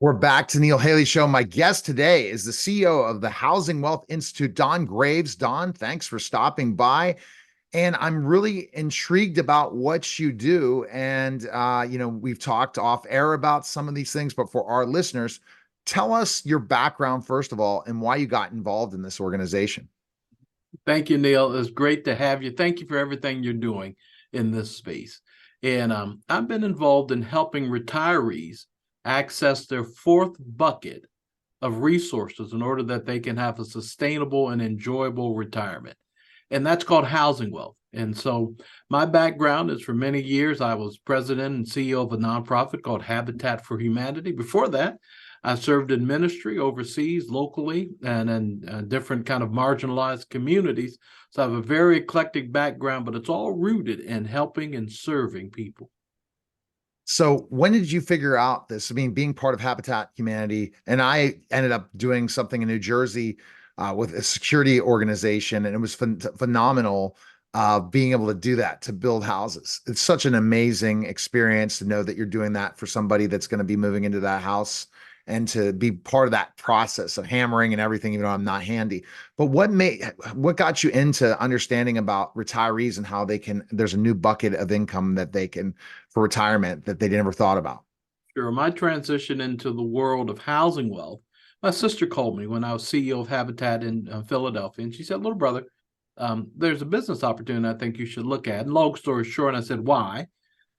We're back to Neil Haley Show. My guest today is the CEO of the Housing Wealth Institute, Don Graves. Don, thanks for stopping by. And I'm really intrigued about what you do. And, we've talked off air about some of these things, but for our listeners, tell us your background, first of all, and why you got involved in this organization. Thank you, Neil. It's great to have you. Thank you for everything you're doing in this space. And I've been involved in helping retirees access their fourth bucket of resources in order that they can have a sustainable and enjoyable retirement. And that's called housing wealth. And so my background is for many years, I was president and CEO of a nonprofit called Habitat for Humanity. Before that, I served in ministry overseas, locally, and in different kind of marginalized communities. So I have a very eclectic background, but it's all rooted in helping and serving people. So when did you figure out this? I mean, being part of Habitat Humanity, and I ended up doing something in New Jersey with a security organization, and it was phenomenal being able to do that, to build houses. It's such an amazing experience to know that you're doing that for somebody that's going to be moving into that house and to be part of that process of hammering and everything, even though I'm not handy. But what got you into understanding about retirees and how there's a new bucket of income that they can for retirement that they never thought about? Sure. My transition into the world of housing wealth, my sister called me when I was CEO of Habitat in Philadelphia, and she said, "Little brother, there's a business opportunity I think you should look at." And long story short, I said, "Why?"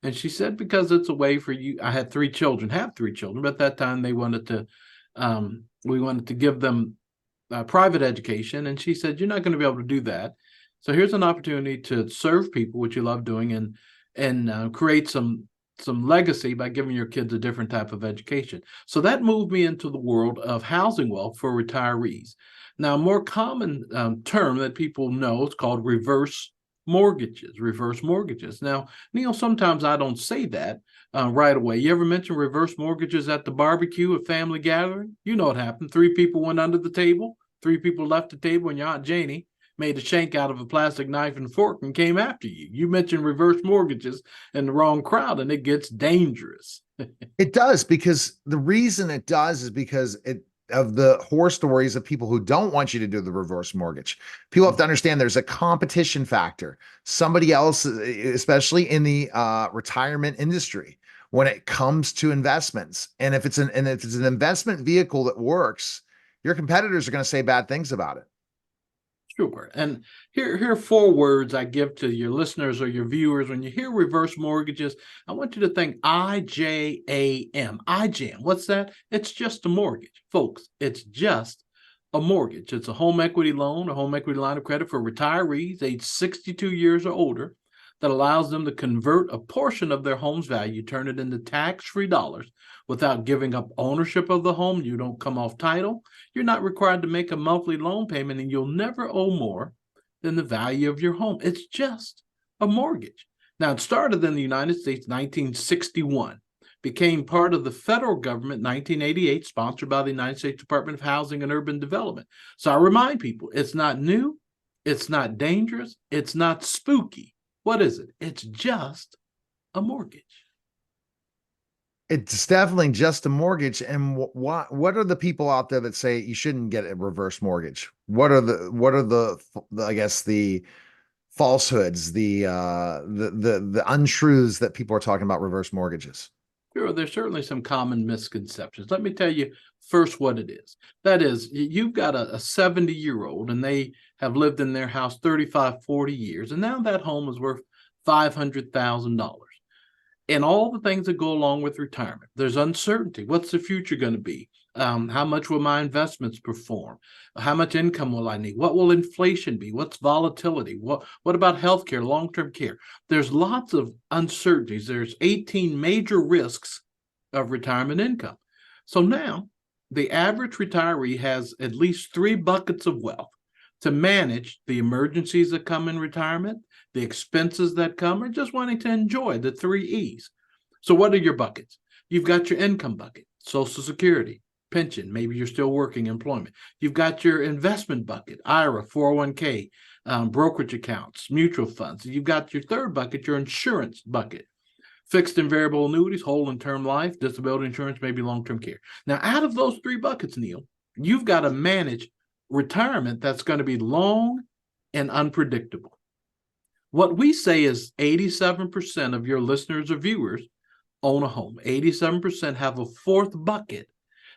And she said, "Because it's a way for you." I had three children, have three children, but at that time we wanted to give them private education. And she said, "You're not going to be able to do that. So here's an opportunity to serve people, which you love doing, and create some legacy by giving your kids a different type of education." So that moved me into the world of housing wealth for retirees. Now, a more common term that people know is called reverse mortgages. Reverse mortgages. Now, Neil, sometimes I don't say that right away. You ever mention reverse mortgages at the barbecue, a family gathering? You know what happened. Three people went under the table. Three people left the table, and your Aunt Janie made a shank out of a plastic knife and fork and came after you. You mentioned reverse mortgages in the wrong crowd, and it gets dangerous. It does, because the reason it does is because of the horror stories of people who don't want you to do the reverse mortgage. People have to understand there's a competition factor. Somebody else, especially in the retirement industry, when it comes to investments, and if it's an investment vehicle that works, your competitors are going to say bad things about it. Sure. And here are four words I give to your listeners or your viewers. When you hear reverse mortgages, I want you to think IJAM. IJAM. What's that? It's just a mortgage, folks. It's just a mortgage. It's a home equity loan, a home equity line of credit for retirees age 62 years or older that allows them to convert a portion of their home's value, turn it into tax-free dollars without giving up ownership of the home. You don't come off title. You're not required to make a monthly loan payment, and you'll never owe more than the value of your home. It's just a mortgage. Now, it started in the United States 1961, became part of the federal government 1988, sponsored by the United States Department of Housing and Urban Development. So I remind people, it's not new, it's not dangerous, it's not spooky. What is it? It's just a mortgage. It's definitely just a mortgage. And what are the people out there that say you shouldn't get a reverse mortgage? What are the I guess the falsehoods, the untruths that people are talking about reverse mortgages? Sure, there's certainly some common misconceptions. Let me tell you first what it is. That is, you've got a 70-year-old and they have lived in their house 35, 40 years, and now that home is worth $500,000. And all the things that go along with retirement. There's uncertainty. What's the future going to be? How much will my investments perform? How much income will I need? What will inflation be? What's volatility? What about healthcare, long-term care? There's lots of uncertainties. There's 18 major risks of retirement income. So now the average retiree has at least three buckets of wealth to manage the emergencies that come in retirement, the expenses that come, or just wanting to enjoy the three E's. So what are your buckets? You've got your income bucket, Social Security, pension, maybe you're still working employment. You've got your investment bucket, IRA, 401k, brokerage accounts, mutual funds. You've got your third bucket, your insurance bucket. fixed and variable annuities, whole and term life, disability insurance, maybe long-term care. Now, out of those three buckets, Neil, you've got to manage retirement that's going to be long and unpredictable. What we say is 87% of your listeners or viewers own a home. 87% have a fourth bucket.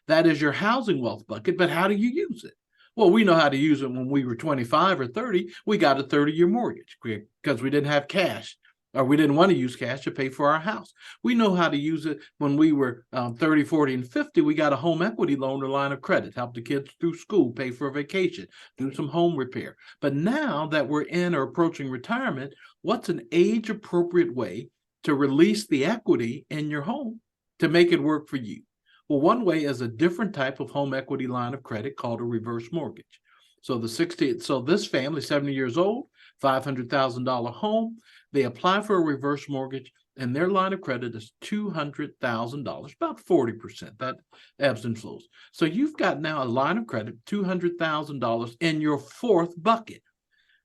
That is your housing wealth bucket, but how do you use it? Well, we know how to use it when we were 25 or 30. We got a 30-year mortgage because we didn't have cash, or we didn't want to use cash to pay for our house. We know how to use it when we were 30, 40, and 50. We got a home equity loan or line of credit, help the kids through school, pay for a vacation, do some home repair. But now that we're in or approaching retirement, what's an age-appropriate way to release the equity in your home to make it work for you? Well, one way is a different type of home equity line of credit called a reverse mortgage. So this family, 70 years old, $500,000 home, they apply for a reverse mortgage, and their line of credit is $200,000, about 40%. That ebbs and flows. So you've got now a line of credit, $200,000 in your fourth bucket.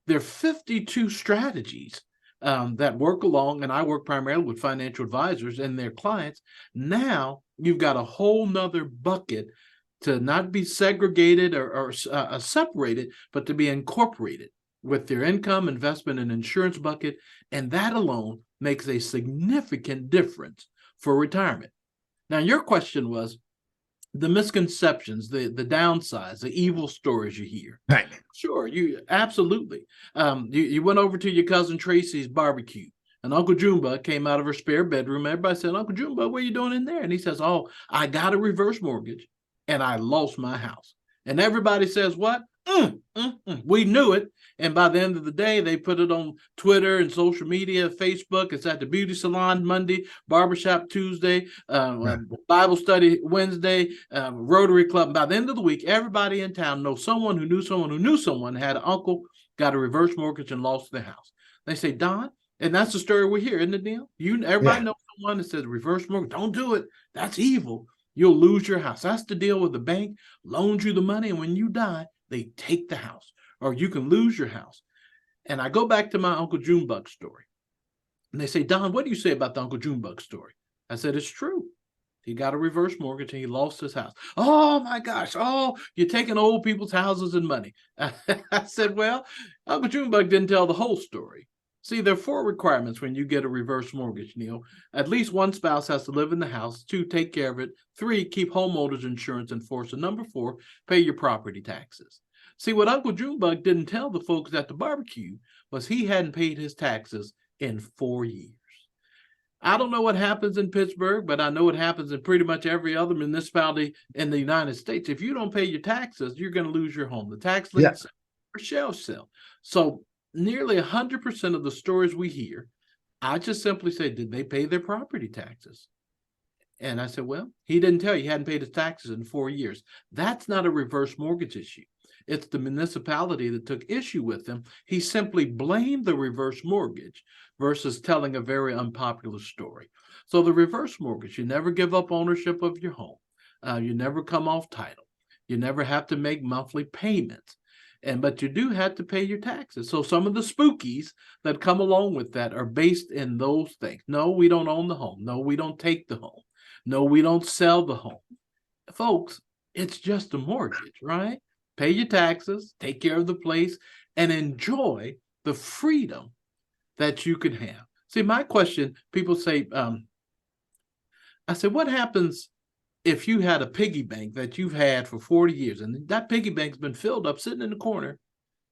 There are 52 strategies that work along, and I work primarily with financial advisors and their clients. Now you've got a whole nother bucket to not be segregated or separated, but to be incorporated with their income, investment, and insurance bucket. And that alone makes a significant difference for retirement. Now, your question was the misconceptions, the downsides, the evil stories you hear. Right. Sure, you absolutely. You went over to your cousin Tracy's barbecue, and Uncle Jumba came out of her spare bedroom. Everybody said, "Uncle Jumba, what are you doing in there?" And he says, "Oh, I got a reverse mortgage, and I lost my house." And everybody says, "What? We knew it." And by the end of the day, they put it on Twitter and social media, Facebook. It's at the beauty salon Monday, barbershop Tuesday, Bible study Wednesday, Rotary Club. And by the end of the week, everybody in town knows someone who knew someone who knew someone had an uncle, got a reverse mortgage, and lost their house. They say, "Don," and that's the story we hear, isn't it, Neil? Everybody knows someone that says reverse mortgage. Don't do it. That's evil. You'll lose your house. That's the deal with the bank. Loans you the money, and when you die, they take the house, or you can lose your house. And I go back to my Uncle Junebug story. And they say, "Don, what do you say about the Uncle Junebug story?" I said, "It's true. He got a reverse mortgage and he lost his house." "Oh my gosh. Oh, you're taking old people's houses and money." I said, "Well, Uncle Junebug didn't tell the whole story." See, there are 4 requirements when you get a reverse mortgage, Neil. At least one spouse has to live in the house. 2, take care of it. 3, keep homeowners insurance in force. And number 4, pay your property taxes. See, what Uncle Junebug didn't tell the folks at the barbecue was he hadn't paid his taxes in 4 years. I don't know what happens in Pittsburgh, but I know it happens in pretty much every other municipality in the United States. If you don't pay your taxes, you're going to lose your home. The tax lien or shell sale. So nearly 100% of the stories we hear, I just simply say, "Did they pay their property taxes?" And I said, "Well, he didn't tell you he hadn't paid his taxes in 4 years." That's not a reverse mortgage issue. It's the municipality that took issue with him. He simply blamed the reverse mortgage versus telling a very unpopular story. So the reverse mortgage, you never give up ownership of your home. You never come off title. You never have to make monthly payments. But you do have to pay your taxes. So some of the spookies that come along with that are based in those things. No, we don't own the home. No, we don't take the home. No, we don't sell the home. Folks, it's just a mortgage, right? Pay your taxes, take care of the place, and enjoy the freedom that you can have. See, my question, people say, I said, what happens if you had a piggy bank that you've had for 40 years, and that piggy bank's been filled up, sitting in the corner,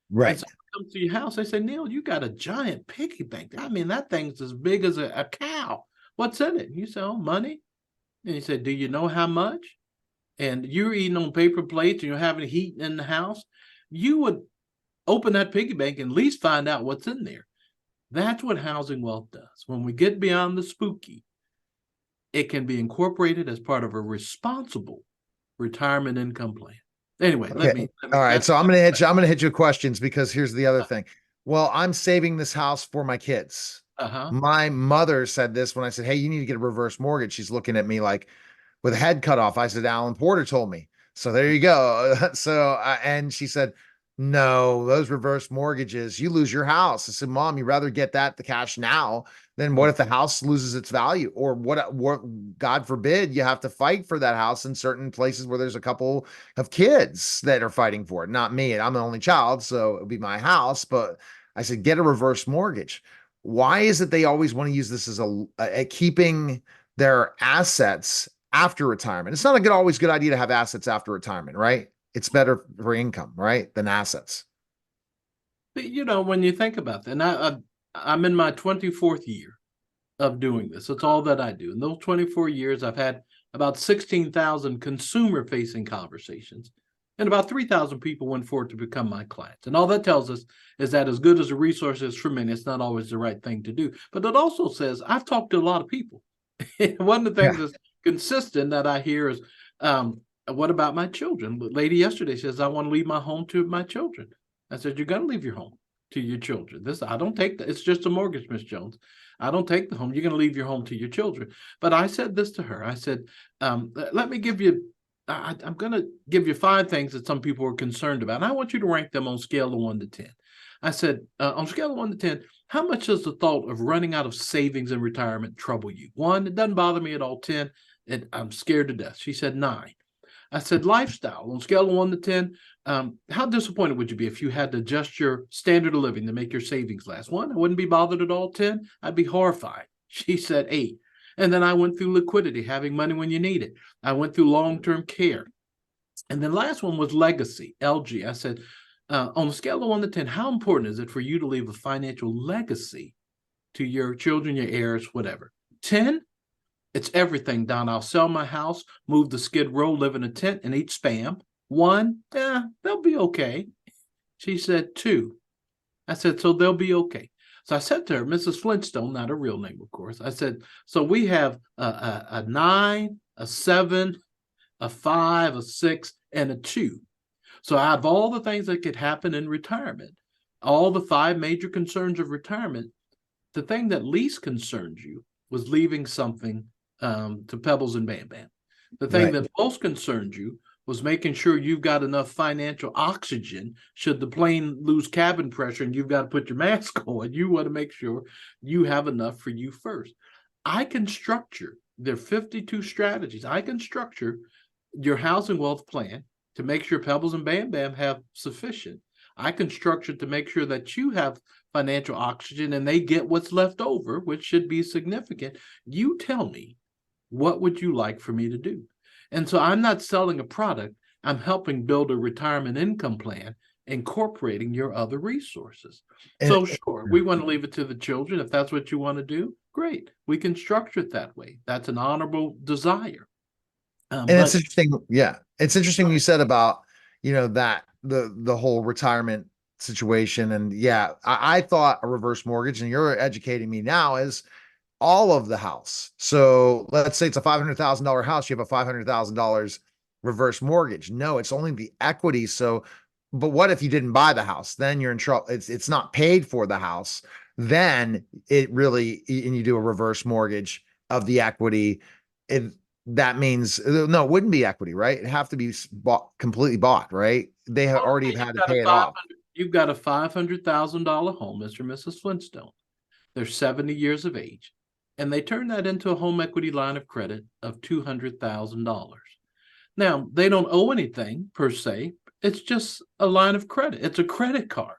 Right. and someone comes to your house, they say, "Neil, you got a giant piggy bank. I mean, that thing's as big as a cow. What's in it?" You say, "Oh, money." And you say, "Do you know how much?" And you're eating on paper plates and you're having heat in the house. You would open that piggy bank and at least find out what's in there. That's what housing wealth does. When we get beyond the spooky, it can be incorporated as part of a responsible retirement income plan. Anyway, Okay. All right. So I'm gonna hit you with questions, because here's the other thing. Well, I'm saving this house for my kids. My mother said this when I said, "Hey, you need to get a reverse mortgage." She's looking at me like with a head cut off. I said, "Alan Porter told me." So there you go. And she said, No, those reverse mortgages, you lose your house. I said, Mom, you'd rather get the cash now than what if the house loses its value? Or what, God forbid, you have to fight for that house in certain places where there's a couple of kids that are fighting for it. Not me. I'm the only child, so it would be my house. But I said, get a reverse mortgage. Why is it they always want to use this as a keeping their assets after retirement? It's not a always good idea to have assets after retirement, right? It's better for income, right, than assets. But, when you think about that, and I'm in my 24th year of doing this. It's all that I do. In those 24 years, I've had about 16,000 consumer facing conversations, and about 3,000 people went forward to become my clients. And all that tells us is that as good as a resource is for many, it's not always the right thing to do. But it also says I've talked to a lot of people. One of the things Yeah. that's consistent that I hear is, what about my children? The lady yesterday says, I want to leave my home to my children. I said, you're going to leave your home to your children. I don't take that. It's just a mortgage, Miss Jones. I don't take the home. You're going to leave your home to your children. But I said this to her. I said, let me give you, I'm going to give you 5 things that some people are concerned about. And I want you to rank them on a scale of 1 to 10. I said, on a scale of 1 to 10, how much does the thought of running out of savings in retirement trouble you? 1, it doesn't bother me at all. 10, I'm scared to death. She said 9. I said, lifestyle, on a scale of 1 to 10, how disappointed would you be if you had to adjust your standard of living to make your savings last? 1, I wouldn't be bothered at all. 10, I'd be horrified. She said 8. And then I went through liquidity, having money when you need it. I went through long-term care. And then last one was legacy, LG. I said, on a scale of 1 to 10, how important is it for you to leave a financial legacy to your children, your heirs, whatever? 10, it's everything, Don. I'll sell my house, move the skid row, live in a tent, and eat spam. 1, they'll be okay. She said 2. I said, so they'll be okay. So I said to her, Mrs. Flintstone, not her real name, of course. I said, so we have a 9, a 7, a 5, a 6, and a 2. So out of all the things that could happen in retirement, all the 5 major concerns of retirement, the thing that least concerned you was leaving something to Pebbles and Bam Bam. The thing Right. that most concerned you was making sure you've got enough financial oxygen should the plane lose cabin pressure and you've got to put your mask on. You want to make sure you have enough for you first. I can structure, there are 52 strategies. I can structure your housing wealth plan to make sure Pebbles and Bam Bam have sufficient. I can structure to make sure that you have financial oxygen and they get what's left over, which should be significant. You tell me, what would you like for me to do? And so I'm not selling a product. I'm helping build a retirement income plan, incorporating your other resources. And, So sure, we want to leave it to the children. If that's what you want to do, great. We can structure it that way. That's an honorable desire. and it's But interesting. Yeah. It's interesting you said about, that the whole retirement situation. And yeah, I thought a reverse mortgage, and you're educating me now, is all of the house. So let's say it's a $500,000 house. You have a $500,000 reverse mortgage. No, it's only the equity. So, but what if you didn't buy the house? Then you're in trouble. It's not paid for the house. Then it really, and you do a reverse mortgage of the equity. It that means no, it wouldn't be equity, right? It'd have to be bought, completely bought, right? They have already you've had to got a pay it five off. hundred. You've got a $500,000 home, Mr. and Mrs. Flintstone. They're 70 years of age, and they turn that into a home equity line of credit of $200,000. Now, they don't owe anything per se. It's just a line of credit. It's a credit card.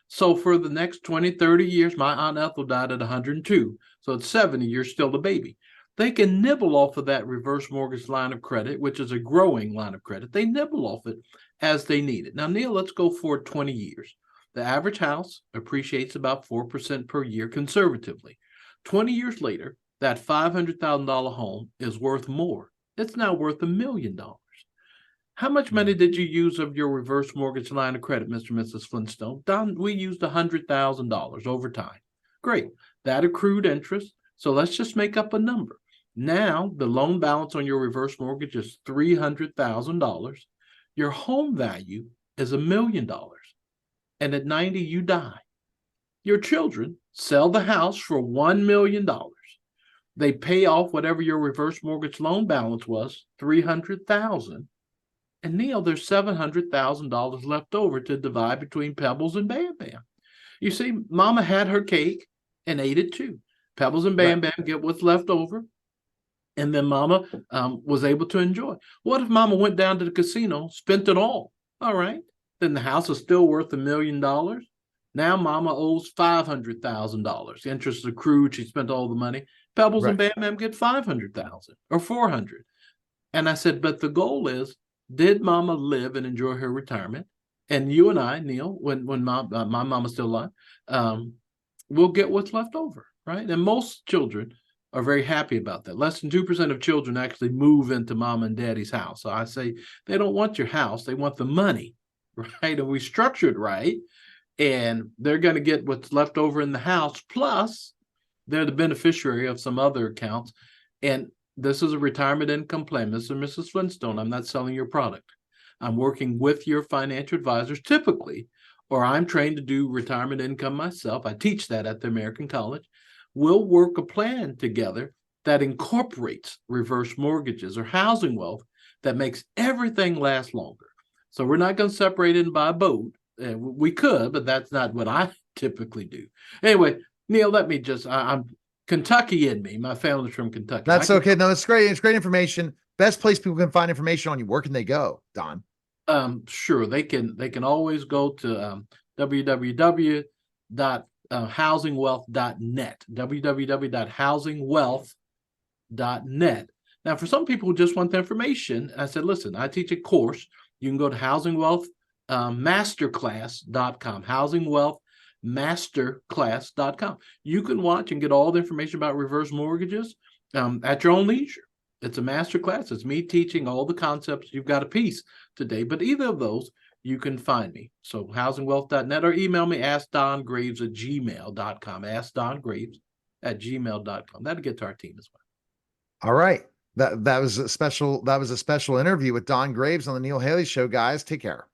So for the next 20, 30 years, my Aunt Ethel died at 102. So at 70, you're still a baby. They can nibble off of that reverse mortgage line of credit, which is a growing line of credit. They nibble off it as they need it. Now, Neil, let's go for 20 years. The average house appreciates about 4% per year conservatively. 20 years later, that $500,000 home is worth more. It's now worth $1,000,000. How much money did you use of your reverse mortgage line of credit, Mr. and Mrs. Flintstone? Don, we used $100,000 over time. Great. That accrued interest. So let's just make up a number. Now the loan balance on your reverse mortgage is $300,000. Your home value is $1,000,000. And at 90, you die. Your children sell the house for $1,000,000. They pay off whatever your reverse mortgage loan balance was, $300,000. And Neil, there's $700,000 left over to divide between Pebbles and Bam Bam. You see, Mama had her cake and ate it too. Pebbles and Right. Bam Bam get what's left over, and then Mama was able to enjoy. What if Mama went down to the casino, spent it all? All right, then the house is still worth $1 million. Now Mama owes $500,000. Interest accrued. She spent all the money. Pebbles and Right. Bam Bam get 500,000 or 400. And I said, but the goal is, did Mama live and enjoy her retirement? And you and I, Neil, when my mama's still alive, we'll get what's left over, right? And most children are very happy about that. Less than 2% of children actually move into mom and daddy's house. So I say they don't want your house, they want the money, right? And we structured right, and they're going to get what's left over in the house. Plus, they're the beneficiary of some other accounts. And this is a retirement income plan, Mr. and Mrs. Flintstone. I'm not selling your product. I'm working with your financial advisors typically, or I'm trained to do retirement income myself. I teach that at the American College. We'll work a plan together that incorporates reverse mortgages or housing wealth that makes everything last longer. So we're not going to separate it and buy a boat. We could, but that's not what I typically do. Anyway, Neil, let me just, I'm Kentucky in me. My family's from Kentucky. I That's can okay. No, it's great. It's great information. Best place people can find information on you. Where can they go, Don? Sure, they can always go to www.housingwealth.net, www.housingwealth.net. Now, for some people who just want the information, I said, listen, I teach a course. You can go to housingwealthmasterclass.com, housingwealthmasterclass.com. You can watch and get all the information about reverse mortgages at your own leisure. It's a master class. It's me teaching all the concepts. You've got a piece today, but either of those, you can find me. So housingwealth.net, or email me, askdongraves@gmail.com, askdongraves@gmail.com. That'll get to our team as well. All right. That was a special interview with Don Graves on the Neil Haley Show, guys. Take care.